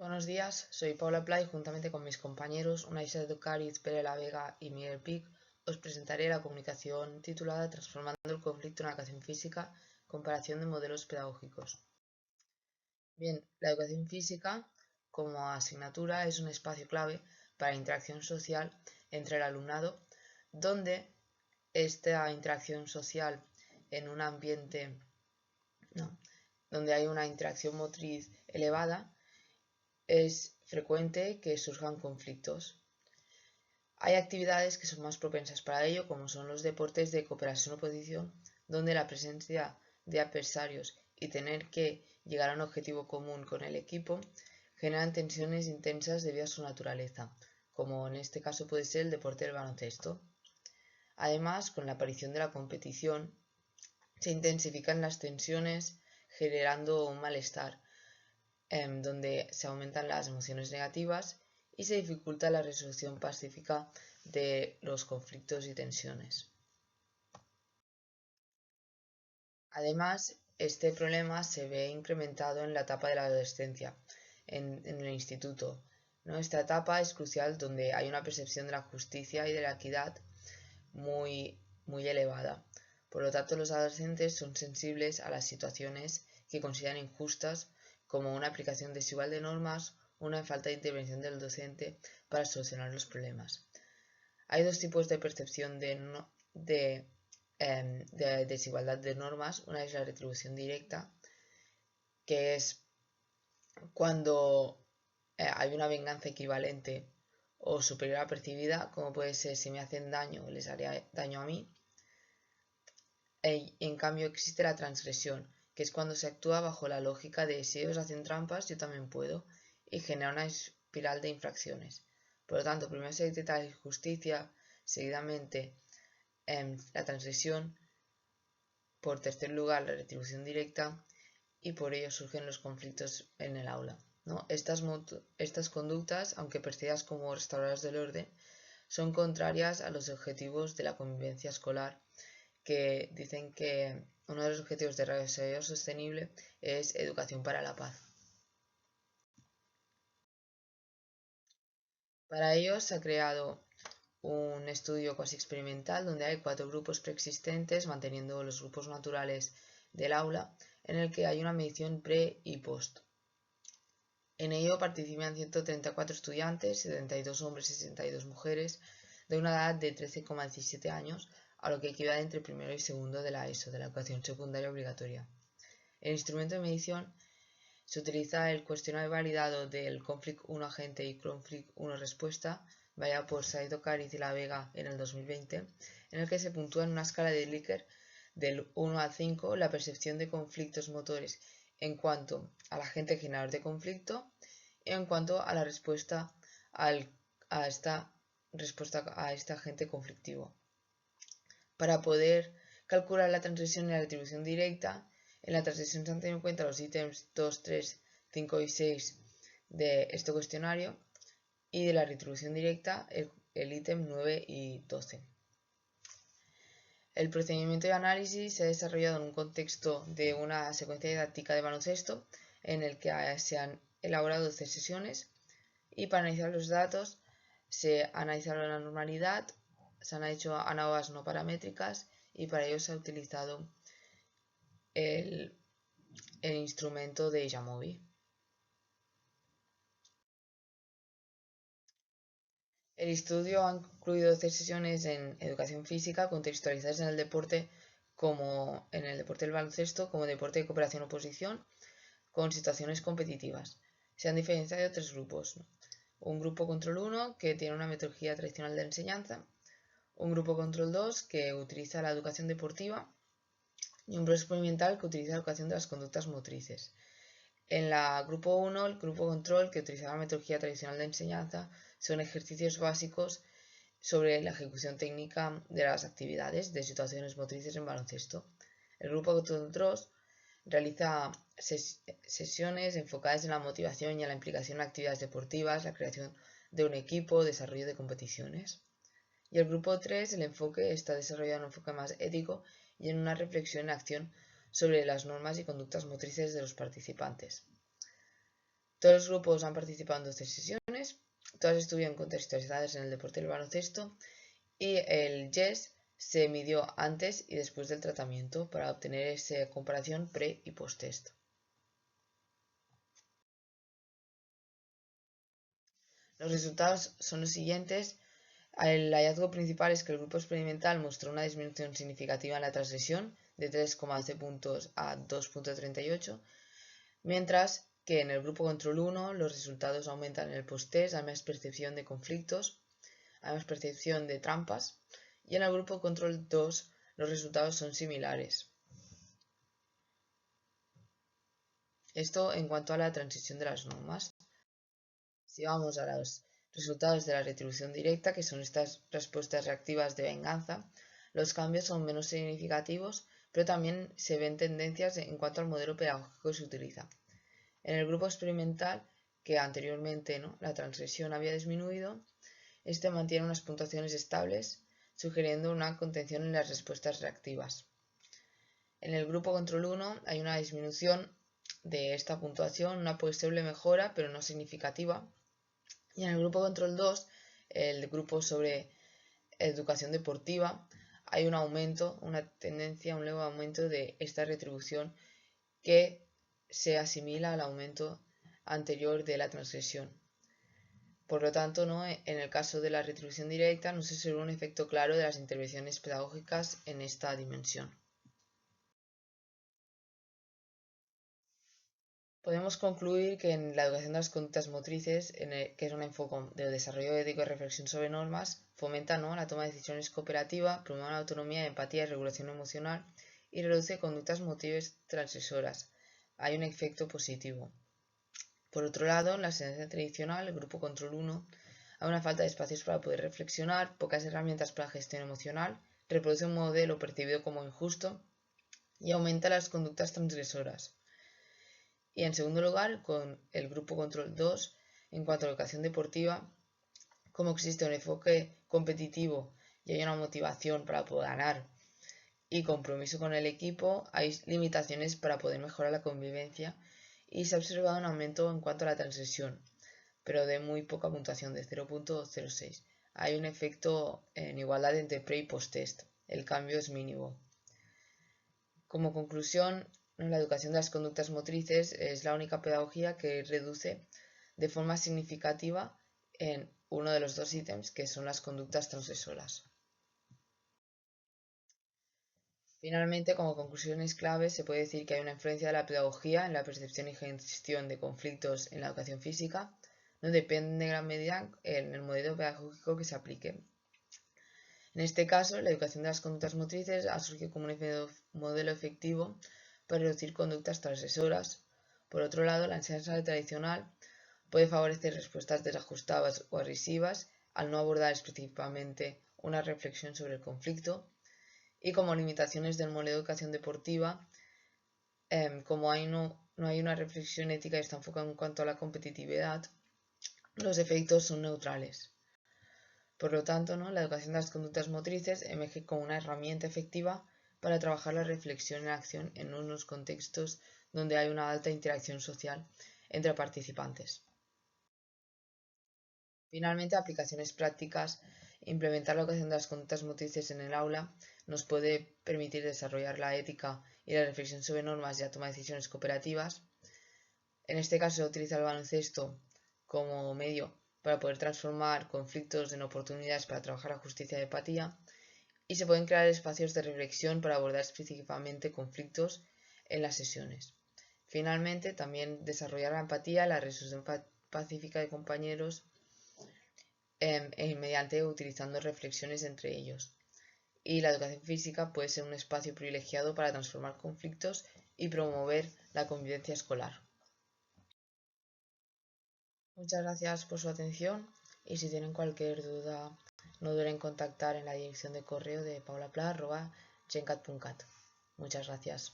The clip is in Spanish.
Buenos días, soy Paula Pla y juntamente con mis compañeros Unaixa Ducariz, Pere La Vega y Miguel Pic os presentaré la comunicación titulada Transformando el conflicto en la educación física, comparación de modelos pedagógicos. Bien, la educación física como asignatura es un espacio clave para la interacción social entre el alumnado, donde esta interacción social en un ambiente donde hay una interacción motriz elevada, es frecuente que surjan conflictos. Hay actividades que son más propensas para ello, como son los deportes de cooperación-oposición, donde la presencia de adversarios y tener que llegar a un objetivo común con el equipo generan tensiones intensas debido a su naturaleza, como en este caso puede ser el deporte del baloncesto. Además, con la aparición de la competición, se intensifican las tensiones generando un malestar, donde se aumentan las emociones negativas y se dificulta la resolución pacífica de los conflictos y tensiones. Además, este problema se ve incrementado en la etapa de la adolescencia, en el instituto. Esta etapa es crucial, donde hay una percepción de la justicia y de la equidad muy elevada. Por lo tanto, los adolescentes son sensibles a las situaciones que consideran injustas, como una aplicación desigual de normas o una falta de intervención del docente para solucionar los problemas. Hay dos tipos de percepción de desigualdad de normas. Una es la retribución directa, que es cuando hay una venganza equivalente o superior a percibida, como puede ser si me hacen daño, les haré daño a mí. En cambio existe la transgresión, que es cuando se actúa bajo la lógica de si ellos hacen trampas, yo también puedo, y genera una espiral de infracciones. Por lo tanto, primero se detecta la injusticia, seguidamente la transgresión, por tercer lugar la retribución directa, y por ello surgen los conflictos en el aula. Estas conductas, aunque percibidas como restauradoras del orden, son contrarias a los objetivos de la convivencia escolar, que dicen que uno de los objetivos de desarrollo sostenible es educación para la paz. Para ello se ha creado un estudio cuasi experimental donde hay 4 grupos preexistentes manteniendo los grupos naturales del aula, en el que hay una medición pre y post. En ello participan 134 estudiantes, 72 hombres y 62 mujeres, de una edad de 13,17 años, a lo que equivale entre primero y segundo de la ESO, de la educación secundaria obligatoria. El instrumento de medición se utiliza el cuestionario validado del Conflict 1 agente y Conflict 1 respuesta, validado por Saido Cariz y La Vega en el 2020, en el que se puntúa en una escala de Likert del 1 al 5 la percepción de conflictos motores en cuanto al agente generador de conflicto y en cuanto a la respuesta a este agente conflictivo. Para poder calcular la transgresión y la retribución directa, en la transgresión se han tenido en cuenta los ítems 2, 3, 5 y 6 de este cuestionario, y de la retribución directa el ítem 9 y 12. El procedimiento de análisis se ha desarrollado en un contexto de una secuencia didáctica de baloncesto en el que se han elaborado 12 sesiones, y para analizar los datos se ha analizado la normalidad, se han hecho análogas no paramétricas y para ello se ha utilizado el instrumento de Jamovi. El estudio ha incluido 12 sesiones en educación física contextualizadas en el deporte, como en el deporte del baloncesto, como deporte de cooperación-oposición, con situaciones competitivas. Se han diferenciado 3 grupos. Un grupo control 1 que tiene una metodología tradicional de enseñanza, un grupo control 2 que utiliza la educación deportiva y un grupo experimental que utiliza la educación de las conductas motrices. En la grupo 1, el grupo control, que utiliza la metodología tradicional de enseñanza, son ejercicios básicos sobre la ejecución técnica de las actividades de situaciones motrices en baloncesto. El grupo control 2 realiza sesiones enfocadas en la motivación y en la implicación en actividades deportivas, la creación de un equipo, desarrollo de competiciones. Y el grupo 3, el enfoque está desarrollado en un enfoque más ético y en una reflexión en acción sobre las normas y conductas motrices de los participantes. Todos los grupos han participado en 12 sesiones, todas estuvieron contextualizadas en el deporte del baloncesto y el YES se midió antes y después del tratamiento para obtener esa comparación pre y post test. Los resultados son los siguientes. El hallazgo principal es que el grupo experimental mostró una disminución significativa en la transgresión de 3,12 puntos a 2,38, mientras que en el grupo control 1 los resultados aumentan en el post-test, hay más percepción de conflictos, hay más percepción de trampas, y en el grupo control 2 los resultados son similares. Esto en cuanto a la transición de las normas. Si vamos a los resultados de la retribución directa, que son estas respuestas reactivas de venganza, los cambios son menos significativos, pero también se ven tendencias en cuanto al modelo pedagógico que se utiliza. En el grupo experimental, que anteriormente la transgresión había disminuido, este mantiene unas puntuaciones estables, sugiriendo una contención en las respuestas reactivas. En el grupo control 1 hay una disminución de esta puntuación, una posible mejora, pero no significativa. Y en el grupo control 2, el grupo sobre educación deportiva, hay un aumento, una tendencia, un leve aumento de esta retribución que se asimila al aumento anterior de la transgresión. Por lo tanto, en el caso de la retribución directa no se observa un efecto claro de las intervenciones pedagógicas en esta dimensión. Podemos concluir que en la educación de las conductas motrices, que es un enfoque de desarrollo ético y reflexión sobre normas, fomenta la toma de decisiones cooperativa, promueve la autonomía, empatía y regulación emocional y reduce conductas motrices transgresoras. Hay un efecto positivo. Por otro lado, en la enseñanza tradicional, el grupo control 1, hay una falta de espacios para poder reflexionar, pocas herramientas para la gestión emocional, reproduce un modelo percibido como injusto y aumenta las conductas transgresoras. Y en segundo lugar, con el grupo control 2, en cuanto a la educación deportiva, como existe un enfoque competitivo y hay una motivación para poder ganar y compromiso con el equipo, hay limitaciones para poder mejorar la convivencia y se ha observado un aumento en cuanto a la transgresión, pero de muy poca puntuación, de 0,06. Hay un efecto en igualdad entre pre y post test. El cambio es mínimo. Como conclusión, la educación de las conductas motrices es la única pedagogía que reduce de forma significativa en uno de los dos ítems, que son las conductas transgresoras. Finalmente, como conclusiones claves, se puede decir que hay una influencia de la pedagogía en la percepción y gestión de conflictos en la educación física. No depende en gran medida en el modelo pedagógico que se aplique. En este caso, la educación de las conductas motrices ha surgido como un modelo efectivo para reducir conductas transgresoras. Por otro lado, la enseñanza tradicional puede favorecer respuestas desajustadas o agresivas al no abordar específicamente una reflexión sobre el conflicto, y como limitaciones del modelo de educación deportiva, como no hay una reflexión ética y está enfocada en cuanto a la competitividad, los efectos son neutrales. Por lo tanto, la educación de las conductas motrices emerge como una herramienta efectiva para trabajar la reflexión en acción en unos contextos donde hay una alta interacción social entre participantes. Finalmente, aplicaciones prácticas. Implementar la educación de las conductas motrices en el aula nos puede permitir desarrollar la ética y la reflexión sobre normas y la toma de decisiones cooperativas. En este caso, se utiliza el baloncesto como medio para poder transformar conflictos en oportunidades para trabajar la justicia y empatía, y se pueden crear espacios de reflexión para abordar específicamente conflictos en las sesiones. Finalmente, también desarrollar la empatía, la resolución pacífica de compañeros mediante utilizando reflexiones entre ellos. Y la educación física puede ser un espacio privilegiado para transformar conflictos y promover la convivencia escolar. Muchas gracias por su atención y si tienen cualquier duda no duden en contactar en la dirección de correo de paulapla@gencat.cat. Muchas gracias.